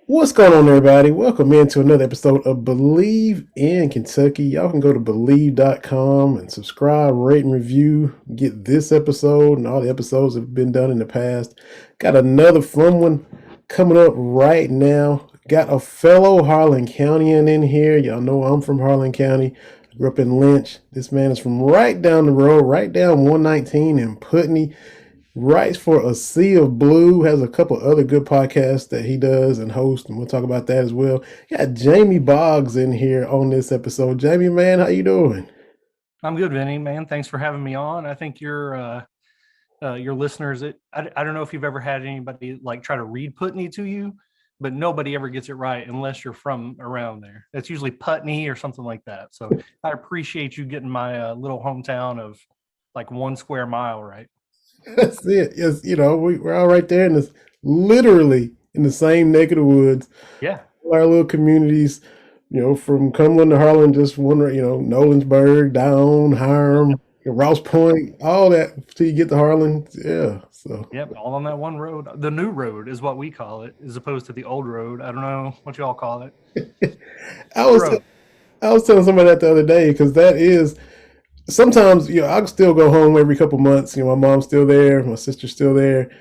What's going on, everybody? Welcome into another episode of Believe in Kentucky. Y'all can go to believe.com and subscribe, rate, and review. Get this episode and all the episodes that have been done in the past. Got another fun one coming up right now. Got a fellow Harlan Countyan in here. Y'all know I'm from Harlan County. I grew up in Lynch. This man is from right down the road, right down 119 in Pitino. Writes for A Sea of Blue, has a couple other good podcasts that he does and hosts, and we'll talk about that as well. Got Jamie Boggs in here on this episode. Jamie, man, how you doing? I'm good, Vinny, man. Thanks for having me on. I think your listeners. I don't know if you've ever had anybody like try to read Putney to you, but nobody ever gets it right unless you're from around there. It's usually Putney or something like that. So I appreciate you getting my little hometown of like 1 square mile right. That's it. Yes, we're all right there, and it's literally in the same neck of the woods. Yeah. Our little communities, from Cumberland to Harlan, just one, Nolensburg, down, Hiram, Rouse Point, all that till you get to Harlan. Yeah. So. Yep. All on that one road. The new road is what we call it, as opposed to the old road. I don't know what you all call it. I was I was telling somebody that the other day because that is sometimes I still go home every couple months. My mom's still there, my sister's still there.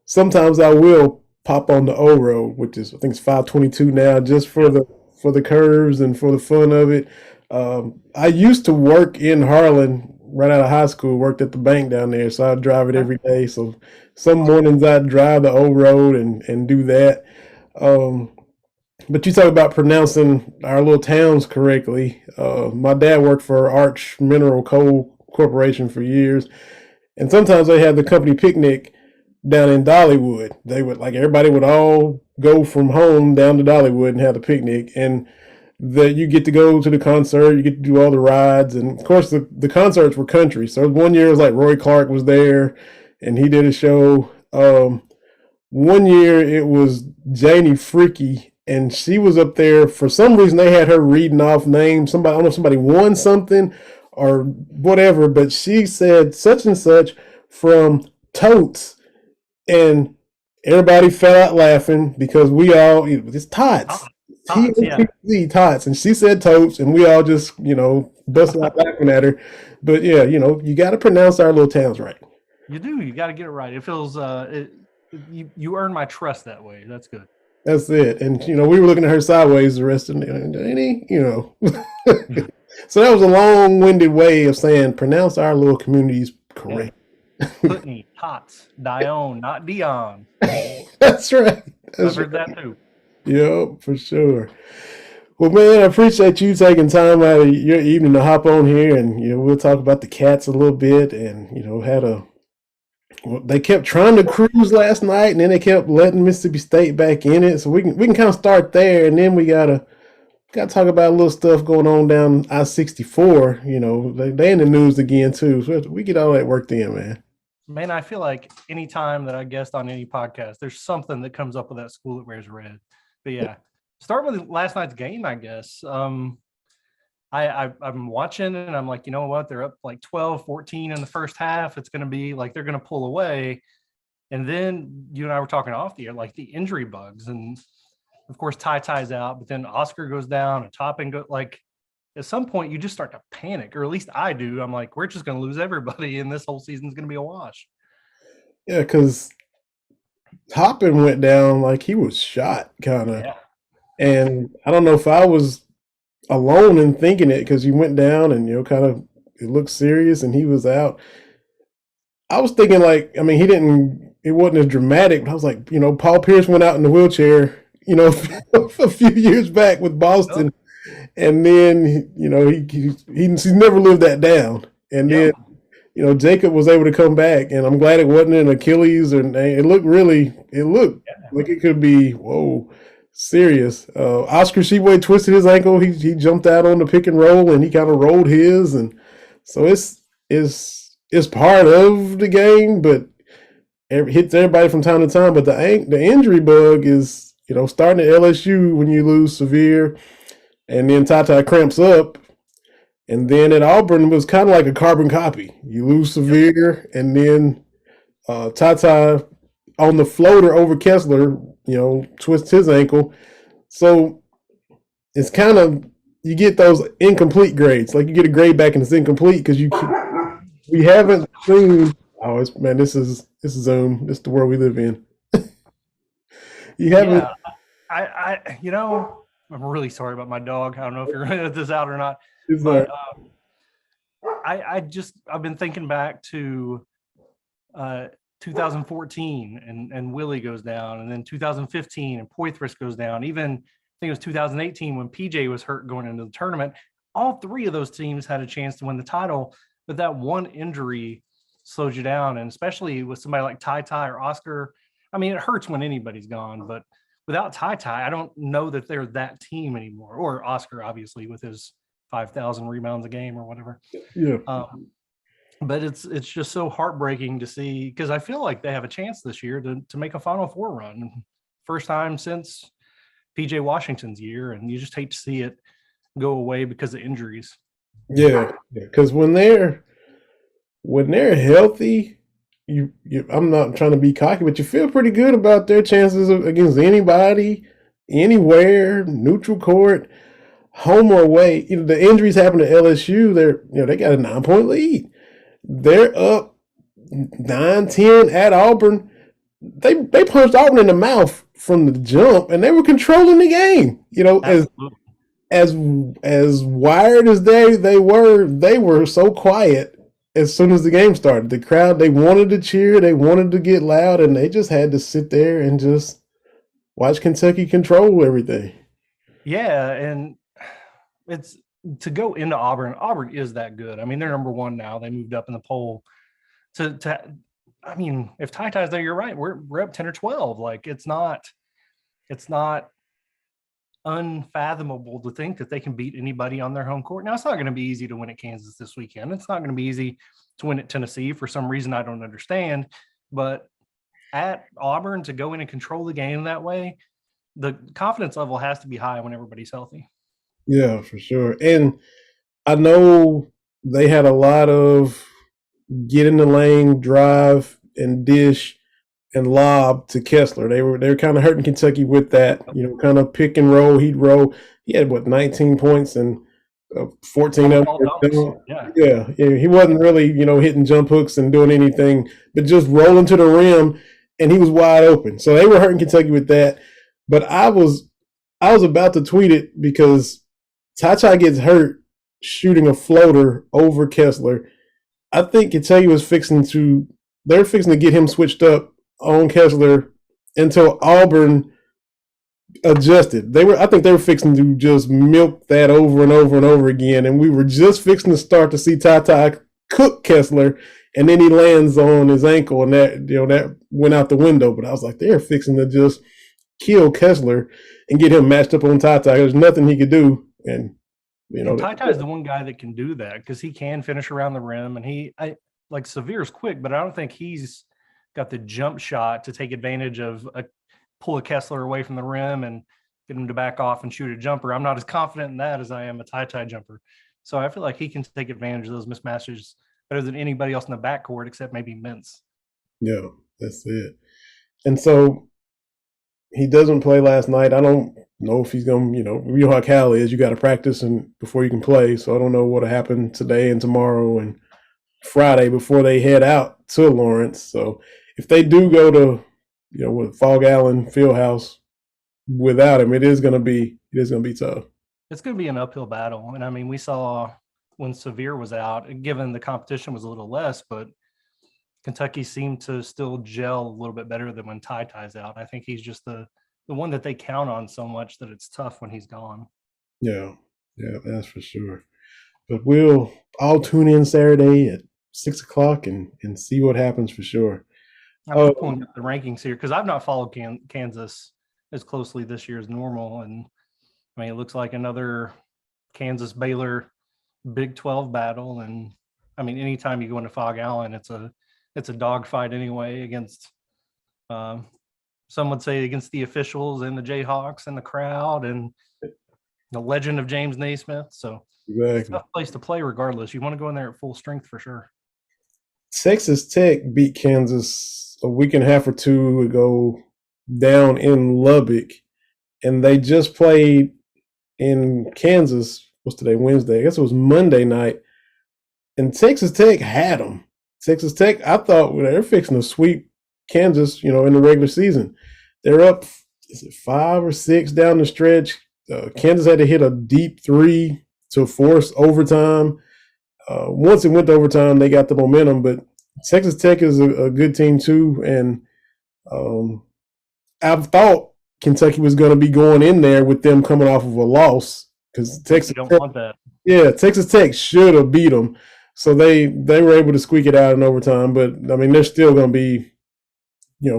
Sometimes I will pop on the O road, which is I think it's 522 now, just for the curves and for the fun of it. I used to work in Harlan right out of high school. Worked at the bank down there, so I drive it every day. So some mornings I drive the O road and do that. But you talk about pronouncing our little towns correctly. My dad worked for Arch Mineral Coal Corporation for years, and sometimes they had the company picnic down in Dollywood. They would everybody would all go from home down to Dollywood and have the picnic, and you get to go to the concert, you get to do all the rides, and of course the concerts were country. So one year it was like Roy Clark was there, and he did a show. One year it was Janie Freaky, and she was up there. For some reason, they had her reading off names. Somebody, I don't know if somebody won something or whatever, but she said such and such from Totes, and everybody fell out laughing because we all, it's Tots. Tots, yeah. Tots, and she said Totes, and we all just, busted out laughing at her. But yeah, you got to pronounce our little towns right. You do. You got to get it right. It feels you earn my trust that way. That's good. That's it. And, we were looking at her sideways the rest of the day, So that was a long-winded way of saying pronounce our little communities correct. Yeah. Putney, Tots, Dione, not Dion. That's right. I've heard that too. Yep, for sure. Well, man, I appreciate you taking time out of your evening to hop on here, and we'll talk about the Cats a little bit, and they kept trying to cruise last night, and then they kept letting Mississippi State back in it. So we can kind of start there, and then we gotta talk about a little stuff going on down I-64. They in the news again too. So we get all that worked in, man. Man, I feel like any time that I guest on any podcast, there's something that comes up with that school that wears red. But yeah, start with last night's game, I guess. I'm watching and I'm like, you know what? They're up like 12-14 in the first half. It's going to be like they're going to pull away. And then you and I were talking off the air, like the injury bugs. And of course, Ty's out, but then Oscar goes down and Topping go like at some point you just start to panic, or at least I do. I'm like, we're just going to lose everybody and this whole season's going to be a wash. Yeah, because Topping went down like he was shot, kind of. Yeah. And I don't know if I was alone in thinking it because he went down and kind of it looked serious and he was out. I was thinking it wasn't as dramatic, but I was like, Paul Pierce went out in the wheelchair, a few years back with Boston, and then he's never lived that down. And then Jacob was able to come back, and I'm glad it wasn't an Achilles, and it looked like it could be serious. Oscar Sheboy twisted his ankle. He jumped out on the pick and roll, and he kind of rolled his, and so it's part of the game, but it hits everybody from time to time. But the injury bug is starting at LSU when you lose severe, and then Ty cramps up, and then at Auburn it was kind of like a carbon copy. You lose severe, and then Ty on the floater over Kessler, twists his ankle. So it's kind of, you get those incomplete grades. Like you get a grade back and it's incomplete because we haven't seen. Oh, man, this is Zoom. This is the world we live in. You haven't. Yeah, I'm really sorry about my dog. I don't know if you're going to edit this out or not, It's like, but I've been thinking back to 2014 and Willie goes down, and then 2015 and Poitras goes down. Even I think it was 2018 when PJ was hurt going into the tournament. All three of those teams had a chance to win the title, but that one injury slows you down, and especially with somebody like Ty Ty or Oscar. I mean, it hurts when anybody's gone, but without Ty Ty, I don't know that they're that team anymore. Or Oscar, obviously, with his 5,000 rebounds a game or whatever. yeah. But it's just so heartbreaking to see, because I feel like they have a chance this year to make a Final Four run, first time since PJ Washington's year, and you just hate to see it go away because of injuries. Yeah, because when they're healthy, I'm not trying to be cocky, but you feel pretty good about their chances against anybody, anywhere, neutral court, home or away. The injuries happen to LSU. They got a 9-point lead. They're up 9-10 at Auburn. They punched Auburn in the mouth from the jump, and they were controlling the game. As wired as they were so quiet as soon as the game started. The crowd, they wanted to cheer, they wanted to get loud, and they just had to sit there and just watch Kentucky control everything. Yeah, and it's to go into Auburn. Auburn is that good. I mean, they're number one now. They moved up in the poll. I mean, if Ty Ty's there, you're right. We're up 10 or 12. Like it's not unfathomable to think that they can beat anybody on their home court. Now, it's not going to be easy to win at Kansas this weekend. It's not going to be easy to win at Tennessee for some reason I don't understand. But at Auburn, to go in and control the game that way, the confidence level has to be high when everybody's healthy. Yeah, for sure. And I know they had a lot of get in the lane, drive, and dish and lob to Kessler. They were kind of hurting Kentucky with that, kind of pick and roll. He'd roll. He had 19 points and 14 of them. Yeah. He wasn't really, hitting jump hooks and doing anything, but just rolling to the rim, and he was wide open. So they were hurting Kentucky with that. But I was about to tweet it because Ty gets hurt shooting a floater over Kessler. I think Kentucky was fixing to get him switched up on Kessler until Auburn adjusted. I think they were fixing to just milk that over and over and over again, and we were just fixing to start to see Ty cook Kessler, and then he lands on his ankle, and that went out the window. But I was like, they're fixing to just kill Kessler and get him matched up on Ty. There's nothing he could do, and Ty is the one guy that can do that because he can finish around the rim, and like Severe's quick, but I don't think he's got the jump shot to take advantage of pull a Kessler away from the rim and get him to back off and shoot a jumper. I'm not as confident in that as I am a Ty jumper. So I feel like he can take advantage of those mismatches better than anybody else in the backcourt except maybe Mintz. Yeah, that's it. And so he doesn't play last night. I don't know if he's going to, you know how Cal is. You got to practice and before you can play. So I don't know what'll happen today and tomorrow and Friday before they head out to Lawrence. So if they do go to, with Fog Allen Fieldhouse without him, it is going to be tough. It's going to be an uphill battle. And I mean, we saw when Severe was out, given the competition was a little less, but Kentucky seemed to still gel a little bit better than when Ty's out. I think he's just the one that they count on so much that it's tough when he's gone. Yeah, that's for sure. But we'll all tune in Saturday at 6:00 and see what happens for sure. I'm pulling up the rankings here because I've not followed Kansas as closely this year as normal. And I mean, it looks like another Kansas Baylor Big 12 battle. And I mean, anytime you go into Fog Allen, it's a dogfight anyway against some would say against the officials and the Jayhawks and the crowd and the legend of James Naismith. So exactly. It's a tough place to play regardless. You want to go in there at full strength for sure. Texas Tech beat Kansas a week and a half or two ago down in Lubbock, and they just played in Kansas. What's today? Wednesday. I guess it was Monday night, and Texas Tech had them. Texas Tech, I thought they're fixing to sweep Kansas. In the regular season, they're up. Is it 5 or 6 down the stretch? Kansas had to hit a deep three to force overtime. Once it went to overtime, they got the momentum. But Texas Tech is a good team too, and I thought Kentucky was going to be going in there with them coming off of a loss because Texas You don't Tech, want that. yeah, Texas Tech should have beat them, so they were able to squeak it out in overtime. But I mean, they're still going to be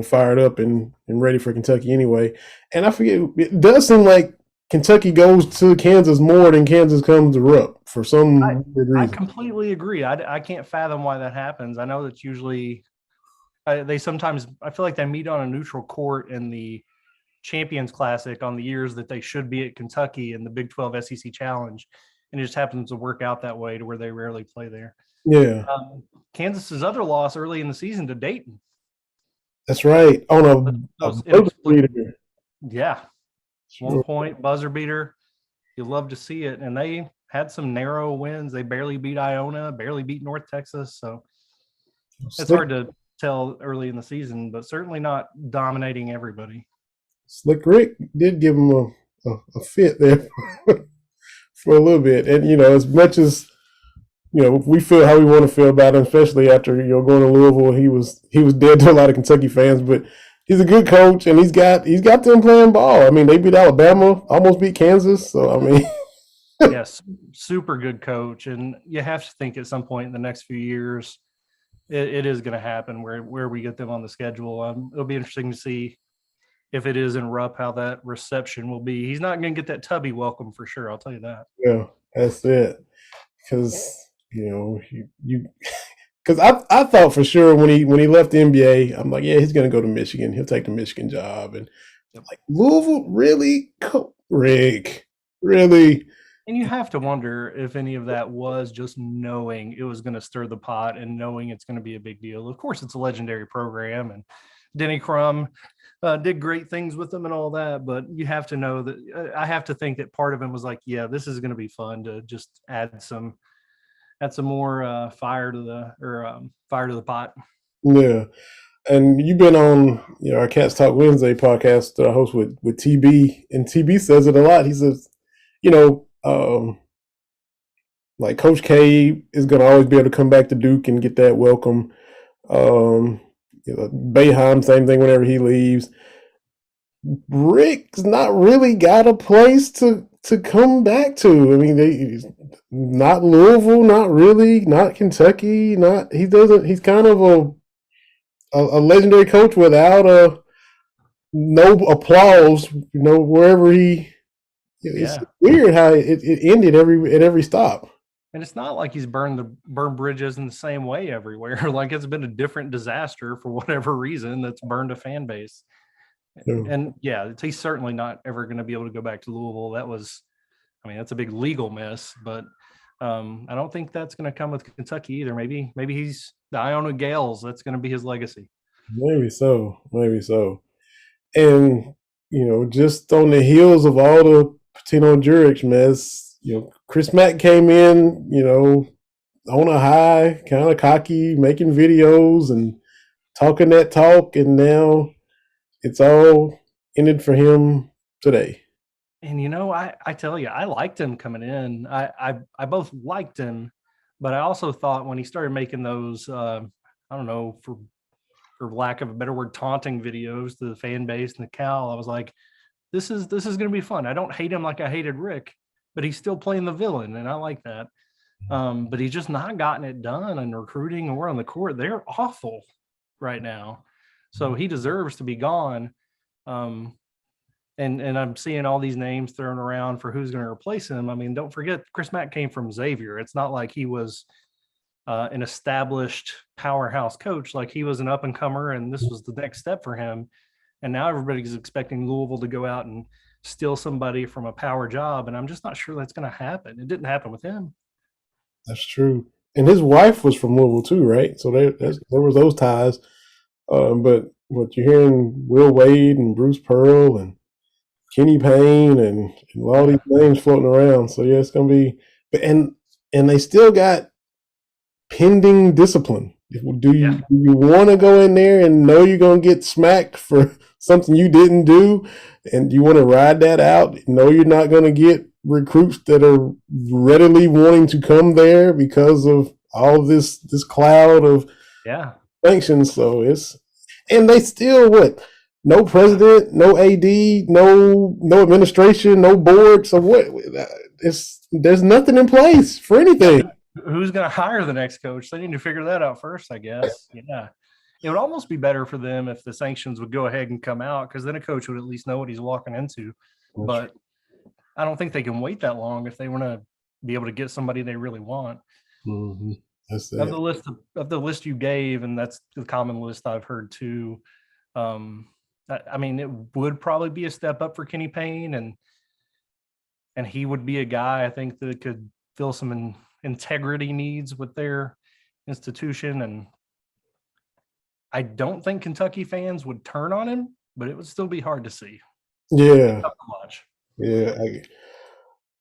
fired up and ready for Kentucky anyway. And I forget, it does seem like Kentucky goes to Kansas more than Kansas comes to Rupp for some weird I reason. completely agree. I can't fathom why that happens. I know that's usually they sometimes, I feel like they meet on a neutral court in the Champions Classic on the years that they should be at Kentucky in the Big 12 SEC Challenge, and it just happens to work out that way to where they rarely play there. Yeah, Kansas's other loss early in the season to Dayton. that's right. On a buzzer beater. Yeah, 1 point buzzer beater. You love to see it, and they had some narrow wins. They barely beat Iona, barely beat North Texas, so it's hard to tell early in the season, but certainly not dominating everybody. Slick Rick did give him a fit there for a little bit, and as much as we feel how we want to feel about him, especially after going to Louisville, he was dead to a lot of Kentucky fans, but he's a good coach, and he's got them playing ball. I mean, they beat Alabama, almost beat Kansas, so I mean. Yes, super good coach, and you have to think at some point in the next few years it is going to happen where we get them on the schedule. It'll be interesting to see if it is in Rupp how that reception will be. He's not going to get that Tubby welcome for sure, I'll tell you that. Yeah, that's it. Because because I thought for sure when he left the NBA, I'm like, yeah, he's going to go to Michigan. He'll take the Michigan job, and I'm like, Louisville, really, Rick, really. And you have to wonder if any of that was just knowing it was going to stir the pot and knowing it's going to be a big deal. Of course, it's a legendary program, and Denny Crum did great things with them and all that. But you have to know that I have to think that part of him was like, yeah, this is going to be fun to just add some more fire to the pot. Yeah. And you've been on our Cats Talk Wednesday podcast that I host with TB, and TB says it a lot. He says, like Coach K is going to always be able to come back to Duke and get that welcome. Boeheim, same thing whenever he leaves. Rick's not really got a place to come back to. I mean, not Louisville, not really, not Kentucky, not he doesn't. He's kind of a legendary coach without no applause. Wherever he. It's weird how it ended at every stop. And it's not like he's burned bridges in the same way everywhere. Like it's been a different disaster for whatever reason that's burned a fan base. Yeah. And he's certainly not ever going to be able to go back to Louisville. That's a big legal mess, but I don't think that's going to come with Kentucky either. Maybe he's the Iona Gales. That's going to be his legacy. Maybe so. And, just on the heels of all the Pitino and Jurich mess, Chris Mack came in, on a high, kind of cocky, making videos and talking that talk, and now it's all ended for him today. And I tell you, I liked him coming in. I both liked him, but I also thought when he started making those, I don't know, for lack of a better word, taunting videos to the fan base and the Cal, I was like, this is going to be fun. I don't hate him like I hated Rick, but he's still playing the villain, and I like that. But he's just not gotten it done in recruiting or on the court. They're awful right now. So he deserves to be gone. And I'm seeing all these names thrown around for who's going to replace him. I mean, don't forget, Chris Mack came from Xavier. It's not like he was an established powerhouse coach. Like he was an up and comer, and this was the next step for him. And now everybody's expecting Louisville to go out and steal somebody from a power job. And I'm just not sure that's going to happen. It didn't happen with him. That's true. And his wife was from Louisville too, right? So there was those ties. But what you're hearing, Will Wade and Bruce Pearl and Kenny Payne and all these names floating around. So yeah, it's gonna be and they still got pending discipline. Do you want to go in there and know you're gonna get smacked for something you didn't do, and you want to ride that out? Know you're not gonna get recruits that are readily wanting to come there because of all of this cloud of sanctions. So and they still no president, no AD, no administration, no board. So there's nothing in place for anything. Who's going to hire the next coach? They need to figure that out first, I guess. Yeah. It would almost be better for them if the sanctions would go ahead and come out, because then a coach would at least know what he's walking into. But I don't think they can wait that long if they want to be able to get somebody they really want. Mm-hmm. That's of the list you gave, and that's the common list I've heard too. I mean, it would probably be a step up for Kenny Payne, and he would be a guy I think that could fill some integrity needs with their institution. And I don't think Kentucky fans would turn on him, but it would still be hard to see. Yeah. Yeah.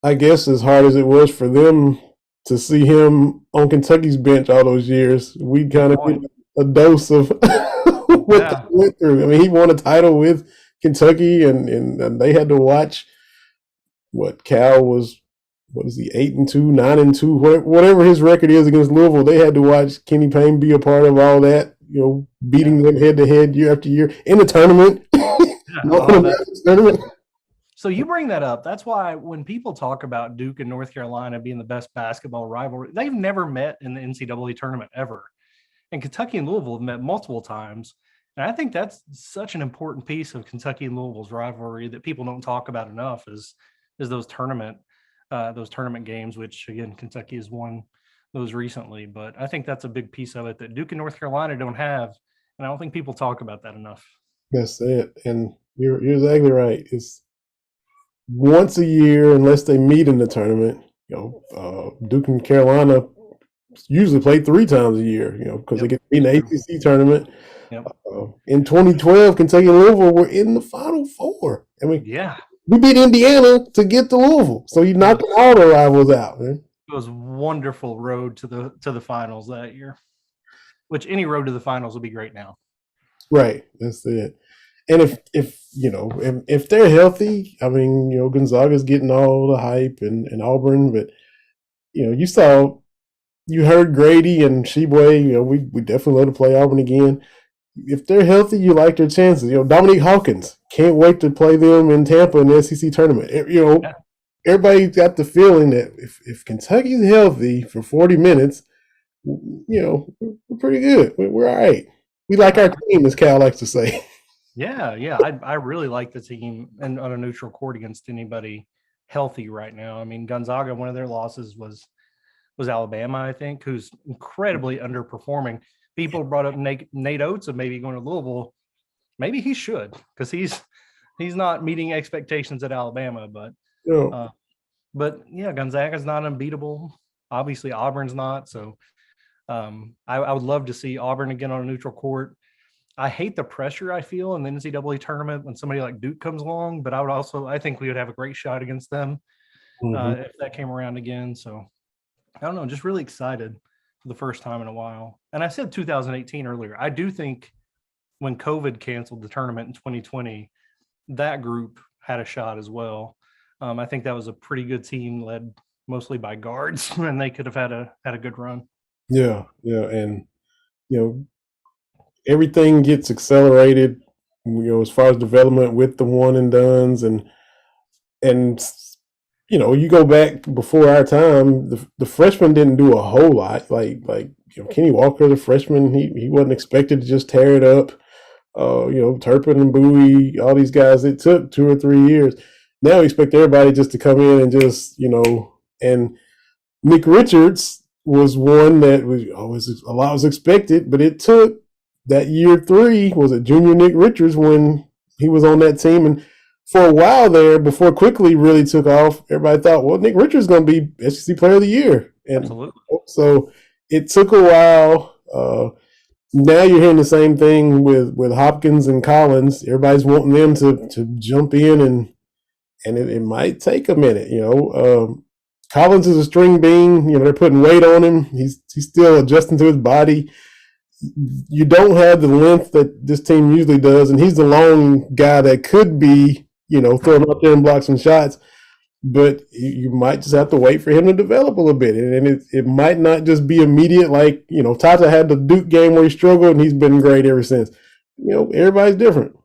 I guess as hard as it was for them to see him on Kentucky's bench all those years, we kind of get a dose of what they went through. I mean, he won a title with Kentucky, and they had to watch what Cal was. What is he, 8-2, 9-2, whatever his record is against Louisville? They had to watch Kenny Payne be a part of all that, beating them head to head year after year in the tournament. Tournament. So you bring that up. That's why when people talk about Duke and North Carolina being the best basketball rivalry, they've never met in the NCAA tournament ever. And Kentucky and Louisville have met multiple times. And I think that's such an important piece of Kentucky and Louisville's rivalry that people don't talk about enough is those tournament games, which again, Kentucky has won those recently. But I think that's a big piece of it that Duke and North Carolina don't have. And I don't think people talk about that enough. That's it. And you're exactly right. It's once a year, unless they meet in the tournament. Duke and Carolina usually play 3 times a year, because they get in the ACC tournament. In 2012, Kentucky and Louisville were in the Final Four. I mean, we beat Indiana to get to Louisville, so you knocked all the rivals out, man. It was a wonderful road to the finals that year, which any road to the finals will be great now. Right, that's it. And if they're healthy, I mean, Gonzaga's getting all the hype and Auburn, but you heard Grady and Sheboy. We definitely love to play Auburn again. If they're healthy, you like their chances. Dominique Hawkins, can't wait to play them in Tampa in the SEC tournament. Everybody got the feeling that if Kentucky's healthy for 40 minutes, we're pretty good. We're all right. We like our team, as Cal likes to say. Yeah. I really like the team and on a neutral court against anybody healthy right now. I mean, Gonzaga, one of their losses was Alabama, I think, who's incredibly underperforming. People brought up Nate Oates of maybe going to Louisville. Maybe he should, because he's not meeting expectations at Alabama. But Gonzaga's not unbeatable. Obviously, Auburn's not. So I would love to see Auburn again on a neutral court. I hate the pressure I feel in the NCAA tournament when somebody like Duke comes along, but I think we would have a great shot against them if that came around again. So I don't know, just really excited for the first time in a while. And I said 2018 earlier. I do think when COVID canceled the tournament in 2020, that group had a shot as well. I think that was a pretty good team led mostly by guards, and they could have had a good run. Yeah, and everything gets accelerated, as far as development with the one and dones, and you go back before our time, the freshmen didn't do a whole lot. Like Kenny Walker, the freshman, he wasn't expected to just tear it up. Turpin and Bowie, all these guys, it took 2 or 3 years. Now we expect everybody just to come in and just, and Nick Richards was one that a lot was expected, but it took that year 3, was it junior Nick Richards, when he was on that team. And for a while there, before Quickly really took off, everybody thought, well, Nick Richards is going to be SEC Player of the Year. And absolutely. So it took a while. Now you're hearing the same thing with Hopkins and Collins. Everybody's wanting them to jump in and it might take a minute. Collins is a string bean. They're putting weight on him. He's still adjusting to his body. You don't have the length that this team usually does, and he's the long guy that could be, throwing out there and block some shots. But you might just have to wait for him to develop a little bit, and it might not just be immediate. Like Tata had the Duke game where he struggled, and he's been great ever since. Everybody's different.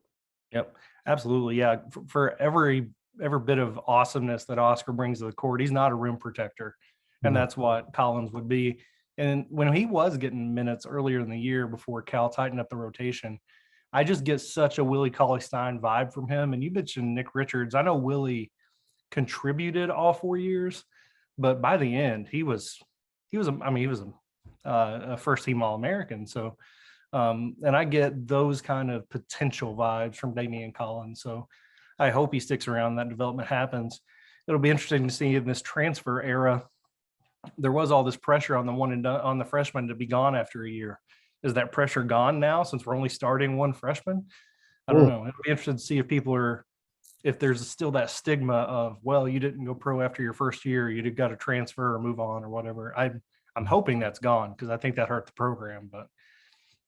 Yep, absolutely, yeah. For every bit of awesomeness that Oscar brings to the court, he's not a rim protector, and that's what Collins would be. And when he was getting minutes earlier in the year before Cal tightened up the rotation, I just get such a Willie Cauley-Stein vibe from him. And you mentioned Nick Richards. I know Willie contributed all 4 years, but by the end, he was a first team All-American. So, and I get those kind of potential vibes from Damian Collins. So I hope he sticks around, that development happens. It'll be interesting to see in this transfer era. There was all this pressure on the freshmen to be gone after a year. Is that pressure gone now since we're only starting one freshman? I don't know. It'll be interesting to see if there's still that stigma of, well, you didn't go pro after your first year, you'd got to transfer or move on or whatever. I'm hoping that's gone because I think that hurt the program, but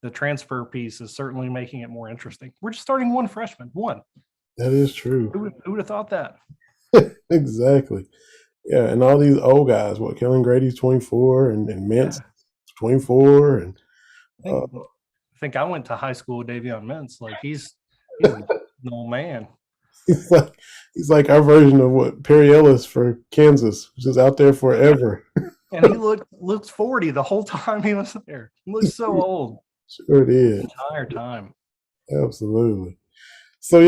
the transfer piece is certainly making it more interesting. We're just starting one freshman, one. That is true. Who would have thought that? Exactly. Yeah, and all these old guys, Kellen Grady's 24 and Mintz 24. And I think I went to high school with Davion Mintz. Like he's an old man. He's like our version of what Perry Ellis for Kansas, which is out there forever. And he looks 40 the whole time he was there. He looks so old. Sure did. The entire time. Absolutely. So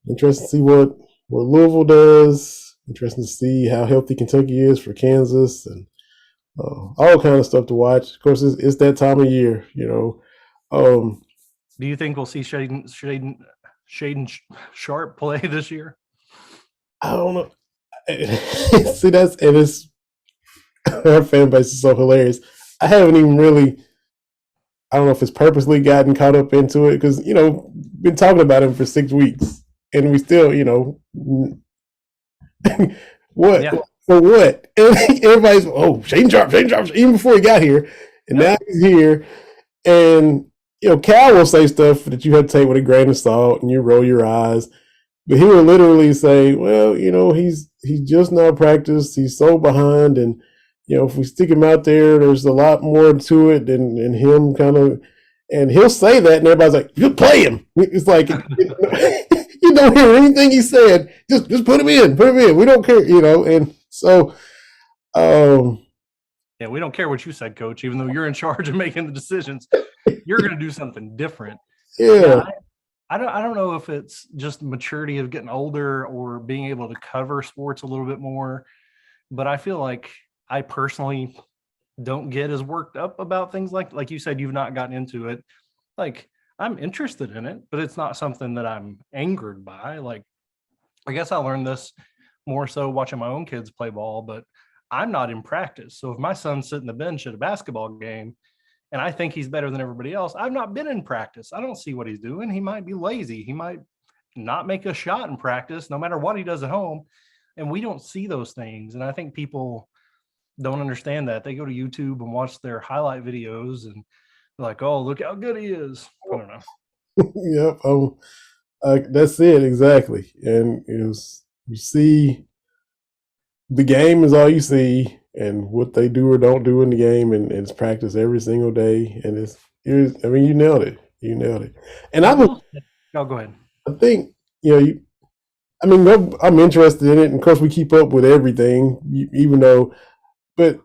interesting to see what Louisville does. Interesting to see how healthy Kentucky is for Kansas, and all kind of stuff to watch. Of course, it's that time of year, Do you think we'll see Shaedon Sharpe play this year? I don't know. See, it's our fan base is so hilarious. I haven't even really. I don't know if it's purposely gotten caught up into it because been talking about him for 6 weeks, and we still what for what? And everybody's Shaedon Sharpe, even before he got here, and now he's here, and Cal will say stuff that you have to take with a grain of salt, and you roll your eyes, but he will literally say, well, he's just now practiced, he's so behind, and if we stick him out there, there's a lot more to it than him kind of, and he'll say that, and everybody's like, you play him. It's like. You don't hear anything he said. Just put him in. We don't care, And so, yeah, we don't care what you said, Coach. Even though you're in charge of making the decisions, you're going to do something different. Yeah. I don't know if it's just maturity of getting older or being able to cover sports a little bit more, but I feel like I personally don't get as worked up about things like you said. You've not gotten into it, like. I'm interested in it, but it's not something that I'm angered by. Like, I guess I learned this more so watching my own kids play ball, but I'm not in practice. So if my son's sitting the bench at a basketball game and I think he's better than everybody else, I've not been in practice. I don't see what he's doing. He might be lazy. He might not make a shot in practice, no matter what he does at home. And we don't see those things. And I think people don't understand that. They go to YouTube and watch their highlight videos and like, oh, look how good he is. I don't know. Yep. That's it exactly. And you see, the game is all you see, and what they do or don't do in the game, and it's practice every single day. And you nailed it. And go ahead. I think I'm interested in it, and of course we keep up with everything, even though, but.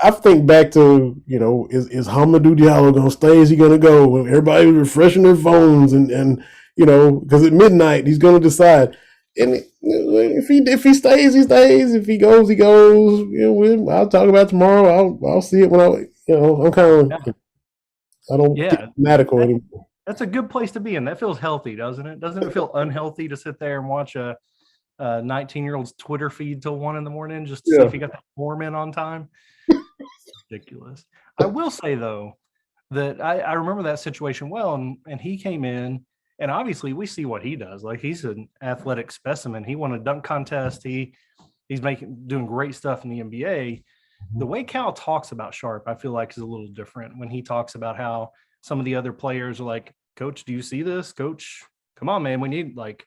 I think back to, is Hamidou Diallo going to stay? Is he going to go? Everybody was refreshing their phones and because at midnight he's going to decide. And if he stays, he stays. If he goes, he goes. I'll talk about it tomorrow. I'll see it when I'm kind of, I don't get fanatical anymore. That's a good place to be in. That feels healthy, doesn't it? Doesn't it feel unhealthy to sit there and watch a 19-year-old's Twitter feed till 1 a.m. just to see if he got that form in on time? Ridiculous. I will say though that I remember that situation well, and he came in And obviously we see what he does. Like, he's an athletic specimen. He won a dunk contest. He's doing great stuff in the NBA. The way Cal talks about Sharpe, I feel like, is a little different when he talks about how some of the other players are like, Coach, do you see this? Coach, come on, man. We need, like,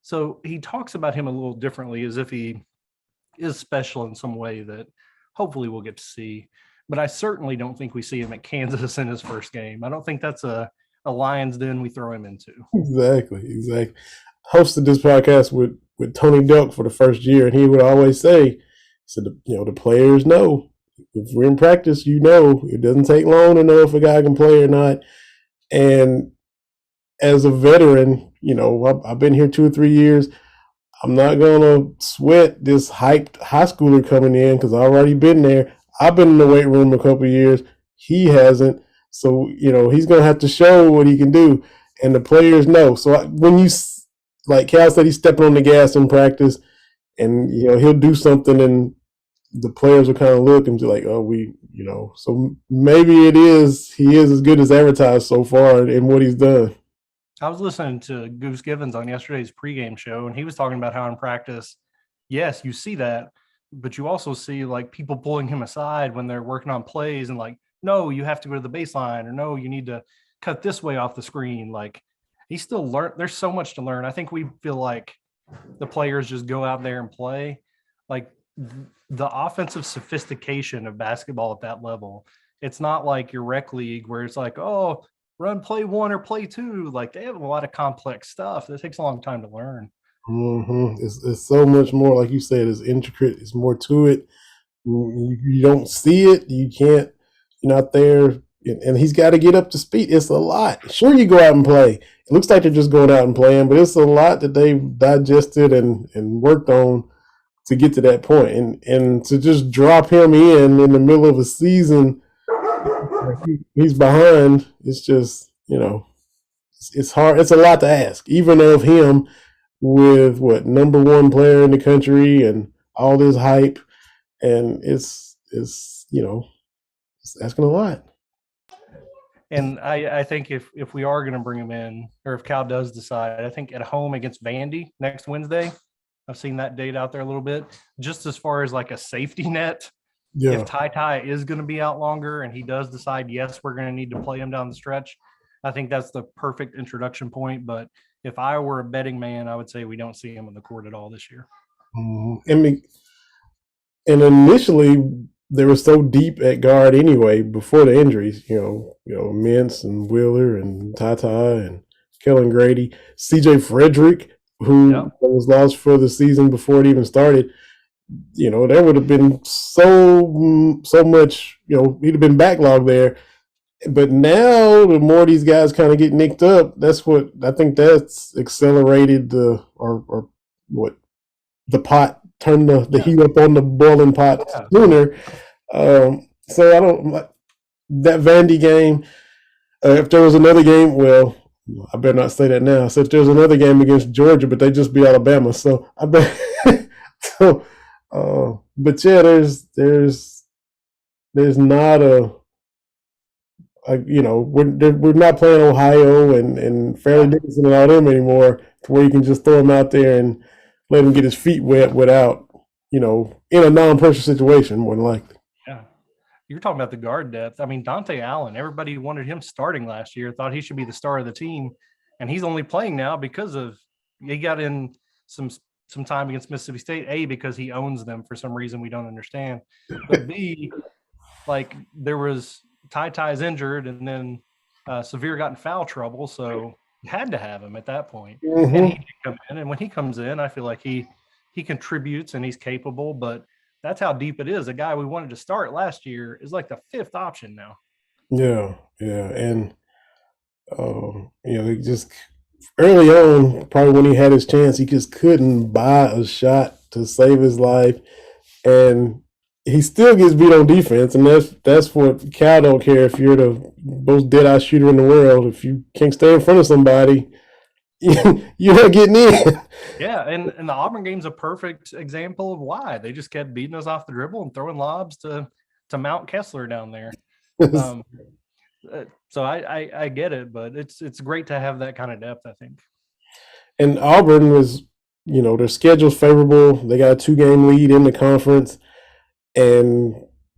so he talks about him a little differently, as if he is special in some way that hopefully we'll get to see. But I certainly don't think we see him at Kansas in his first game. I don't think that's a lion's den we throw him into. Exactly. Hosted this podcast with Tony Delk for the first year, and he would always say, he said, the players know. If we're in practice, it doesn't take long to know if a guy can play or not. And as a veteran, I've been here 2 or 3 years. I'm not going to sweat this hyped high schooler coming in because I've already been there. I've been in the weight room a couple of years. He hasn't. So, he's going to have to show what he can do. And the players know. So when like Cal said, he's stepping on the gas in practice, and, he'll do something, and the players will kind of look and be like, oh, so maybe he is as good as advertised so far in what he's done. I was listening to Goose Givens on yesterday's pregame show, and he was talking about how in practice, yes, you see that, but you also see like people pulling him aside when they're working on plays and like, no, you have to go to the baseline, or no, you need to cut this way off the screen. Like, he still there's so much to learn. I think we feel like the players just go out there and play. Like, the offensive sophistication of basketball at that level, it's not like your rec league where it's like, oh, run play 1 or play 2. Like, they have a lot of complex stuff that takes a long time to learn. Mm-hmm. It's so much more, like you said, it's intricate. It's more to it. You don't see it. You can't. You're not there, and he's got to get up to speed. It's a lot. Sure, you go out and play. It looks like they're just going out and playing, but it's a lot that they've digested and worked on to get to that point. And to just drop him in the middle of a season, he's behind. It's just, it's hard. It's a lot to ask, even of him, with what, #1 player in the country and all this hype, and it's asking a lot. And I think if we are going to bring him in, or if Cal does decide, I think at home against Vandy next Wednesday, I've seen that date out there a little bit, just as far as like a safety net. Yeah. If Ty is going to be out longer and he does decide, yes, we're going to need to play him down the stretch, I think that's the perfect introduction point. But if I were a betting man, I would say we don't see him on the court at all this year. And initially, they were so deep at guard anyway before the injuries. Mintz and Wheeler and Ty and Kellen Grady, C.J. Frederick, who was lost for the season before it even started. There would have been so much. He'd have been backlogged there. But now, the more these guys kind of get nicked up, that's what I think that's accelerated the pot. Turn the heat up on the boiling pot sooner. So I don't that Vandy game. If there was another game, well, I better not say that now. So if there's another game against Georgia, but they just beat Alabama, so I bet. But yeah, there's not we're not playing Ohio and Fairleigh Dickinson and all them anymore, to where you can just throw him out there and let him get his feet wet without, in a non-pressure situation, more than likely. Yeah. You're talking about the guard depth. I mean, Dante Allen, everybody wanted him starting last year, thought he should be the star of the team. And he's only playing now because he got in some time against Mississippi State, A, because he owns them for some reason we don't understand. But B, like, there was Ty's injured, and then Severe got in foul trouble, so you had to have him at that point. Mm-hmm. And he did come in, and when he comes in, I feel like he contributes and he's capable, but that's how deep it is. A guy we wanted to start last year is like the 5th option now. Yeah. And, he just early on, probably when he had his chance, he just couldn't buy a shot to save his life. And he still gets beat on defense, and that's what Cal don't care if you're the most dead-eye shooter in the world. If you can't stay in front of somebody, you're not getting in. Yeah, and the Auburn game's a perfect example of why. They just kept beating us off the dribble and throwing lobs to Mount Kessler down there. So I get it, but it's great to have that kind of depth, I think. And Auburn was, their schedule's favorable. They got a 2-game lead in the conference, and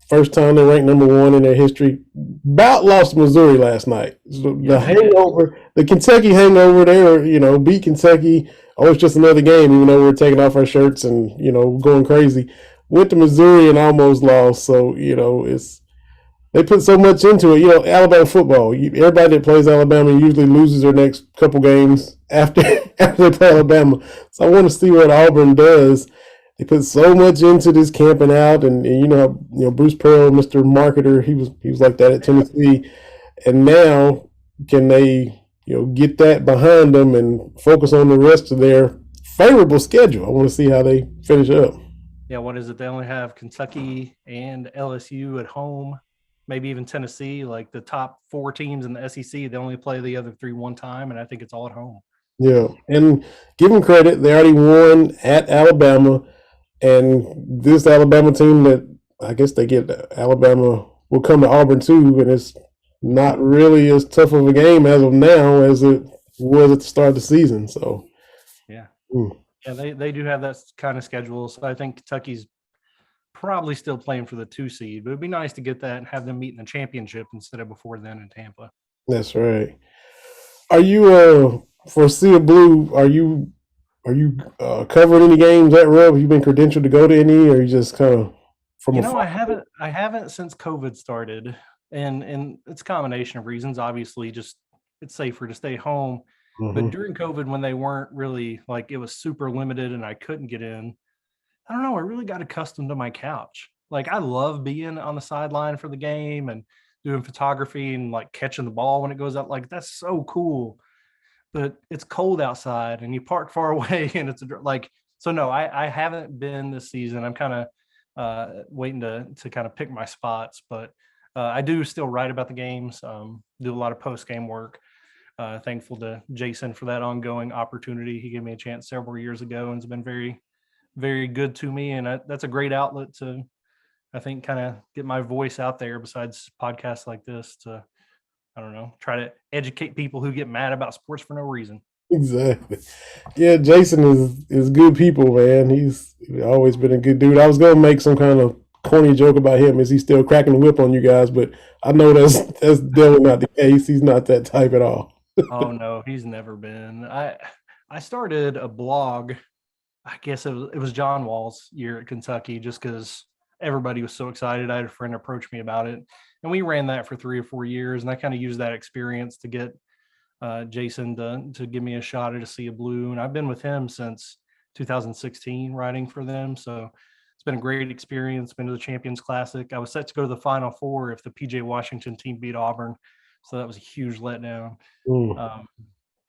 first time they ranked number one in their history. About lost to Missouri last night. So the hangover, the Kentucky hangover, they were, beat Kentucky. Oh, it's just another game, even though we're taking off our shirts and, going crazy. Went to Missouri and almost lost. So, they put so much into it. Alabama football. Everybody that plays Alabama usually loses their next couple games after after they play Alabama. So I want to see what Auburn does. They put so much into this camping out, and Bruce Pearl, Mr. Marketer, he was like that at Tennessee, and now can they get that behind them and focus on the rest of their favorable schedule? I want to see how they finish up. Yeah, what is it? They only have Kentucky and LSU at home, maybe even Tennessee. Like the top 4 teams in the SEC, they only play the other 3 one time, and I think it's all at home. Yeah, and give them credit; they already won at Alabama. And this Alabama team that I guess they get Alabama will come to Auburn too, and it's not really as tough of a game as of now as it was at the start of the season. So, yeah, yeah, they do have that kind of schedule. So I think Kentucky's probably still playing for the 2 seed, but it'd be nice to get that and have them meet in the championship instead of before then in Tampa. That's right. Are you for Sea Blue? Are you covered any games at Rub? Have you been credentialed to go to any, or you just kind of from? I haven't since COVID started, and it's a combination of reasons. Obviously, just it's safer to stay home. Mm-hmm. But during COVID, when they weren't really like it was super limited and I couldn't get in, I don't know. I really got accustomed to my couch. Like I love being on the sideline for the game and doing photography and like catching the ball when it goes out. Like that's so cool. But it's cold outside and you park far away and it's like, so no, I haven't been this season. I'm kind of waiting to kind of pick my spots, but I do still write about the games, do a lot of post-game work. Thankful to Jason for that ongoing opportunity. He gave me a chance several years ago and it's been very, very good to me. And that's a great outlet to, I think, kind of get my voice out there besides podcasts like this to, I don't know, try to educate people who get mad about sports for no reason. Exactly. Yeah, Jason is good people, man. He's always been a good dude. I was gonna make some kind of corny joke about him. Is he still cracking the whip on you guys? But I know that's definitely not the case. He's not that type at all. Oh no, he's never been. I started a blog. I guess it was John Wall's year at Kentucky, just because everybody was so excited. I had a friend approach me about it. And we ran that for 3 or 4 years, and I kind of used that experience to get Jason to give me a shot at a Sea of Blue. And I've been with him since 2016 writing for them. So it's been a great experience. Been to the Champions Classic. I was set to go to the Final Four if the PJ Washington team beat Auburn. So that was a huge letdown.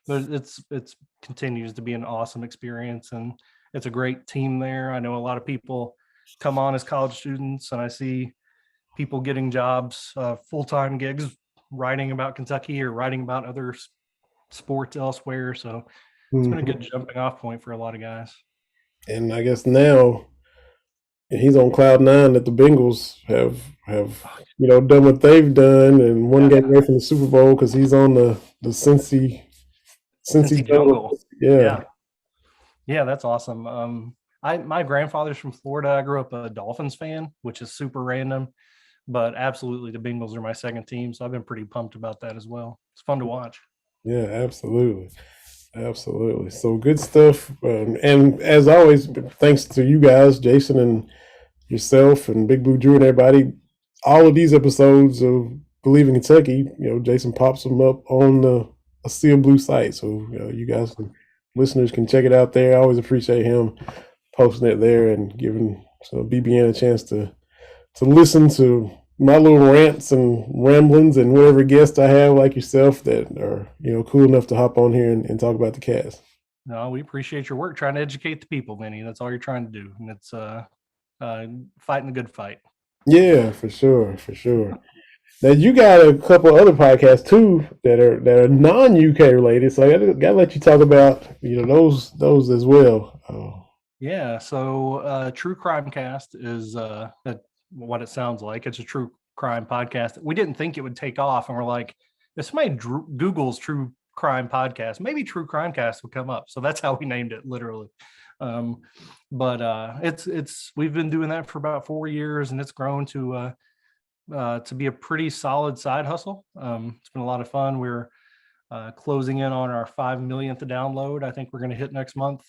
But it's continues to be an awesome experience, and it's a great team there. I know a lot of people come on as college students, and I see people getting jobs, full-time gigs, writing about Kentucky or writing about other sports elsewhere. So it's been a good jumping off point for a lot of guys. And I guess now he's on cloud 9 that the Bengals have done what they've done and one game away from the Super Bowl because he's on the Cincy jungle. Yeah, that's awesome. My grandfather's from Florida. I grew up a Dolphins fan, which is super random, but absolutely the Bengals are my second team. So I've been pretty pumped about that as well. It's fun to watch. Yeah, absolutely. Absolutely. So good stuff. And as always, thanks to you guys, Jason and yourself and Big Blue Drew and everybody, all of these episodes of Believe in Kentucky, Jason pops them up on the Sea of Blue site. So you guys, listeners can check it out there. I always appreciate him posting it there and giving BBN a chance to listen to my little rants and ramblings and whatever guests I have like yourself that are, cool enough to hop on here and talk about the Cavs. No, we appreciate your work trying to educate the people, Vinny. That's all you're trying to do. And it's fighting the good fight. Yeah, for sure. Now you got a couple other podcasts too that are non-UK related. So I gotta let you talk about, those as well. Yeah. So True Crime Cast is what it sounds like. It's a true crime podcast. We didn't think it would take off, and we're like, if somebody Google's true crime podcast, maybe True Crime Cast would come up. So that's how we named it, literally. But it's we've been doing that for about 4 years, and it's grown to be a pretty solid side hustle. It's been a lot of fun. We're closing in on our 5 millionth download. I think we're going to hit next month.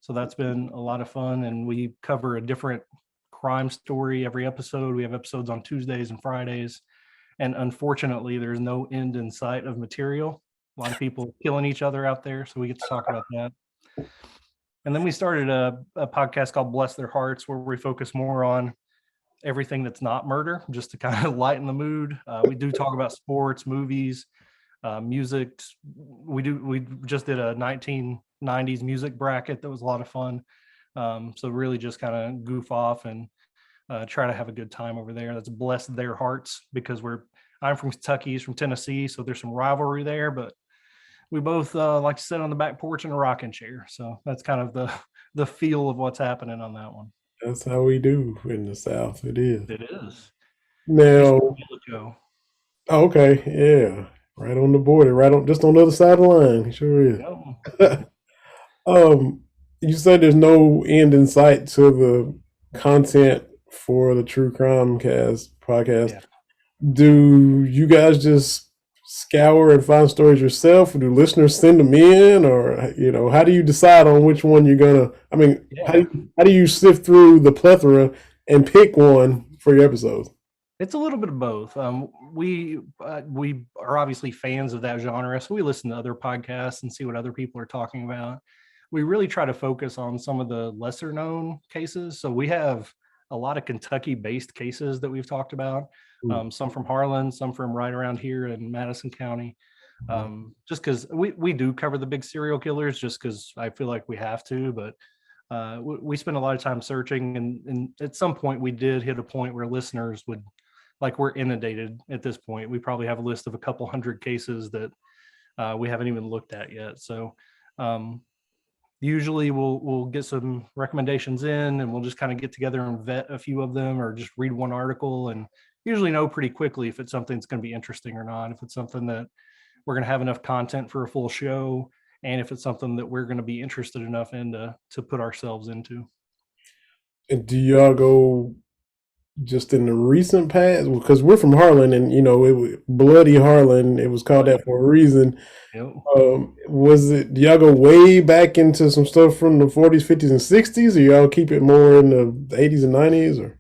So that's been a lot of fun. And we cover a different crime story every episode. We have episodes on Tuesdays and Fridays. And unfortunately, there's no end in sight of material. A lot of people killing each other out there. So we get to talk about that. And then we started a podcast called Bless Their Hearts, where we focus more on everything that's not murder, just to kind of lighten the mood. We do talk about sports, movies, music. We just did a 1990s music bracket that was a lot of fun. So really just kind of goof off and try to have a good time over there. That's Bless Their Hearts, because I'm from Kentucky, he's from Tennessee, so there's some rivalry there, but we both like to sit on the back porch in a rocking chair. So that's kind of the feel of what's happening on that one. That's how we do in the South. It is. It is. Now, oh, okay, yeah, right on the border, just on the other side of the line. It sure is. You said there's no end in sight to the content for the True Crime Cast podcast. Yeah. Do you guys just scour and find stories yourself, or do listeners send them in, or how do you decide on which one you're gonna? I mean, how do you sift through the plethora and pick one for your episodes? It's a little bit of both. We are obviously fans of that genre, so we listen to other podcasts and see what other people are talking about. We really try to focus on some of the lesser known cases. So we have a lot of Kentucky-based cases that we've talked about. Some from Harlan, some from right around here in Madison County. Just because we do cover the big serial killers, just because I feel like we have to. But we spend a lot of time searching, and at some point we did hit a point where listeners would, like, we're inundated at this point. We probably have a list of a couple hundred cases that we haven't even looked at yet. So usually we'll get some recommendations in, and we'll just kind of get together and vet a few of them, or just read one article, and usually know pretty quickly if it's something that's going to be interesting or not, if it's something that we're going to have enough content for a full show, and if it's something that we're going to be interested enough in to put ourselves into. And do y'all go just in the recent past? Because we're from Harlan, and it was Bloody Harlan. It was called that for a reason. Yep. Do y'all go way back into some stuff from the 40s, 50s, and 60s, or y'all keep it more in the 80s and 90s, or?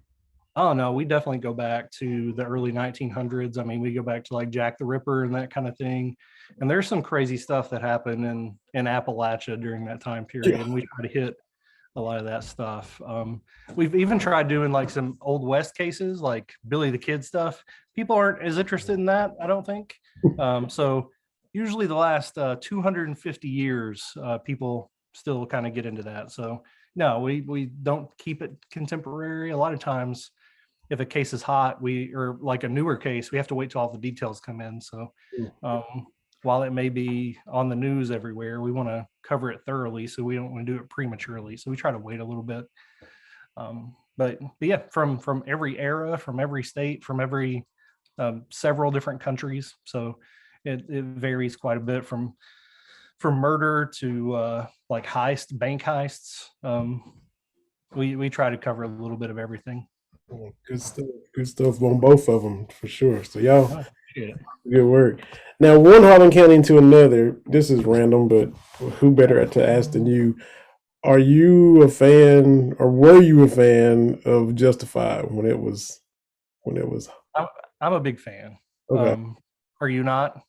Oh, no, we definitely go back to the early 1900s. I mean, we go back to like Jack the Ripper and that kind of thing. And there's some crazy stuff that happened in Appalachia during that time period. And we try to hit a lot of that stuff. We've even tried doing like some Old West cases, like Billy the Kid stuff. People aren't as interested in that, I don't think. So usually the last 250 years, people still kind of get into that. So no, we don't keep it contemporary. A lot of times, if a case is hot, or like a newer case, we have to wait till all the details come in. So while it may be on the news everywhere, we want to cover it thoroughly, so we don't want to do it prematurely. So we try to wait a little bit. But yeah, from every era, from every state, from every several different countries. So it varies quite a bit from murder to like bank heists. We try to cover a little bit of everything. Good stuff on both of them for sure. So y'all, good work. Now, one Harlan County into another. This is random, but who better to ask than you? Are you a fan, or were you a fan of Justified when it was? I'm a big fan. Okay. Are you not?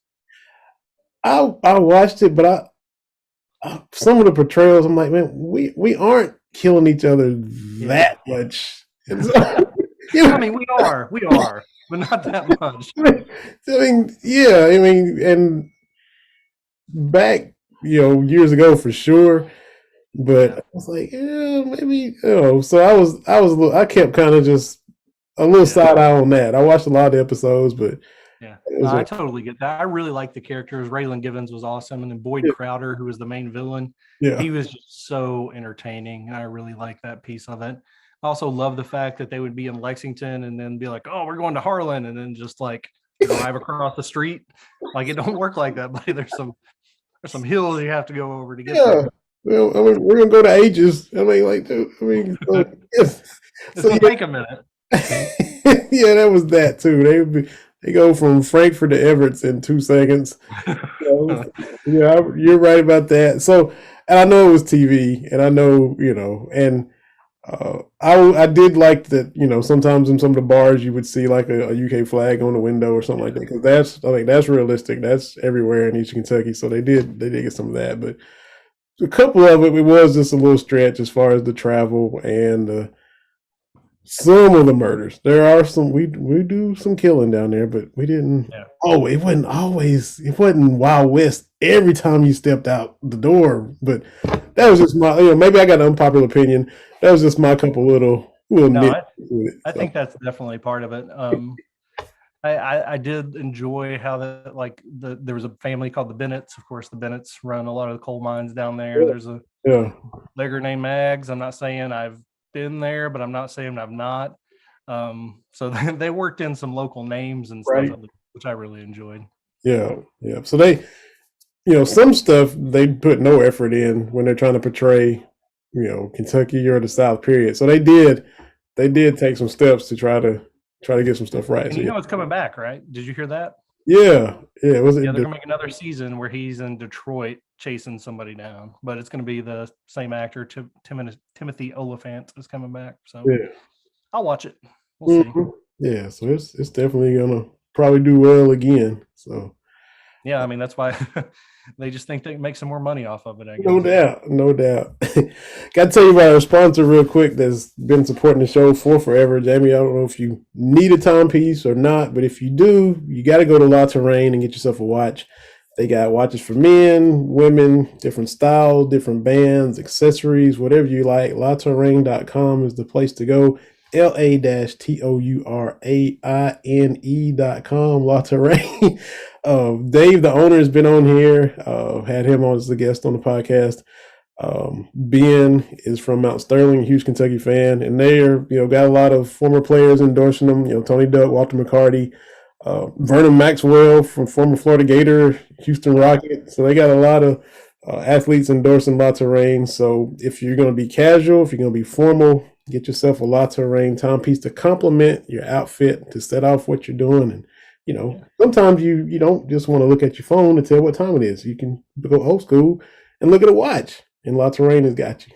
I watched it, but some of the portrayals, I'm like, man, we aren't killing each other that much. I mean, we are, but not that much. I mean, and back, years ago for sure. But I was like, maybe, so I kept kind of just a little side eye on that. I watched a lot of the episodes, but Yeah, I totally get that. I really like the characters. Raylan Givens was awesome, and then Boyd Crowder, who was the main villain, he was just so entertaining. I really like that piece of it. I also love the fact that they would be in Lexington and then be like, "Oh, we're going to Harlan," and then just like drive across the street. Like it don't work like that, buddy. There's some hills you have to go over to get there. Well, I mean, we're gonna go to Ages. I mean, like, so, it's gonna take a minute. Yeah, that was that too. They go from Frankfurt to Everett in 2 seconds. So, yeah, you're right about that. So, and I know it was TV, and I know, and I did like that. Sometimes in some of the bars you would see like a UK flag on the window or something like that, because I think that's realistic. That's everywhere in Eastern Kentucky. So they did get some of that, but a couple of it was just a little stretch as far as the travel and some of the murders. There are some we do some killing down there, but we didn't. Yeah. Oh, it wasn't Wild West every time you stepped out the door. But that was just my, maybe I got an unpopular opinion. That was just my couple little no, I think that's definitely part of it. I did enjoy how there was a family called the Bennetts. Of course, the Bennetts run a lot of the coal mines down there. There's a beggar named Mags. I'm not saying I've been there, but I'm not saying I've not. So they worked in some local names and stuff, which I really enjoyed. Yeah. So they, some stuff they put no effort in when they're trying to portray, Kentucky or the South. Period. So they did take some steps to try to get some stuff right. And it's coming back, right? Did you hear that? Yeah. They're gonna make another season where he's in Detroit chasing somebody down, but it's gonna be the same actor. Timothy Oliphant is coming back, so I'll watch it. We'll see. Yeah, so it's definitely gonna probably do well again. So yeah, I mean that's why they just think they can make some more money off of it. I guess. No doubt. Got to tell you about our sponsor real quick that's been supporting the show for forever. Jamie, I don't know if you need a timepiece or not, but if you do, you got to go to La Terrain and get yourself a watch. They got watches for men, women, different styles, different bands, accessories, whatever you like. LaTerrain.com is the place to go. LA-TOURAINE.com, La Terrain. Dave, the owner, has been on here. Had him on as a guest on the podcast. Ben is from Mount Sterling, a huge Kentucky fan, and they're got a lot of former players endorsing them. Tony Duck, Walter McCarty, Vernon Maxwell from former Florida Gator, Houston Rocket. So they got a lot of athletes endorsing La Terrain. So if you're going to be casual, if you're going to be formal, get yourself a La Terrain timepiece to complement your outfit, to set off what you're doing. And sometimes you don't just want to look at your phone to tell what time it is. You can go old school and look at a watch, and La Terrain has got you.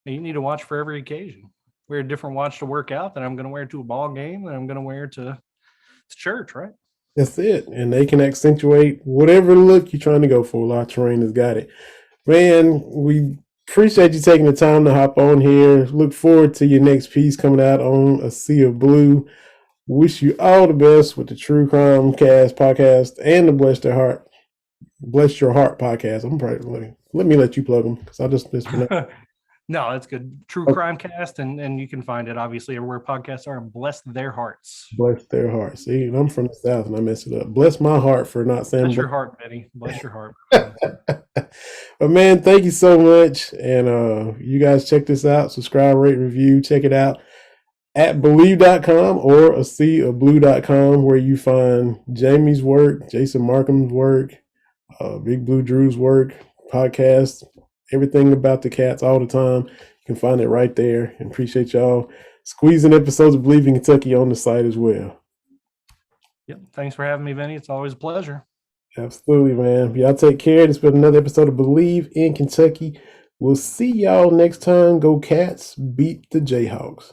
You need a watch for every occasion. Wear a different watch to work out that I'm going to wear to a ball game, that I'm going to wear to church, right? That's it. And they can accentuate whatever look you're trying to go for. La Terrain has got it. Man, we appreciate you taking the time to hop on here. Look forward to your next piece coming out on A Sea of Blue. Wish you all the best with the True Crime Cast podcast and the Bless Your Heart podcast. I'm probably let me let you plug them because I just mispronounced. No, that's good. True Crime Cast, and you can find it obviously everywhere podcasts are. Bless Their Hearts. Bless Their Hearts. See, and I'm from the South and I mess it up. Bless my heart for not saying. Bless your heart, Vinny. Bless your heart. But man, thank you so much. And you guys check this out. Subscribe, rate, review. Check it out at Believe.com or aseaofblue.com, where you find Jamie's work, Jason Markham's work, Big Blue Drew's work, podcast, everything about the Cats all the time. You can find it right there. And appreciate y'all squeezing episodes of Believe in Kentucky on the site as well. Yep. Thanks for having me, Vinny. It's always a pleasure. Absolutely, man. Y'all take care. This has been another episode of Believe in Kentucky. We'll see y'all next time. Go Cats, beat the Jayhawks.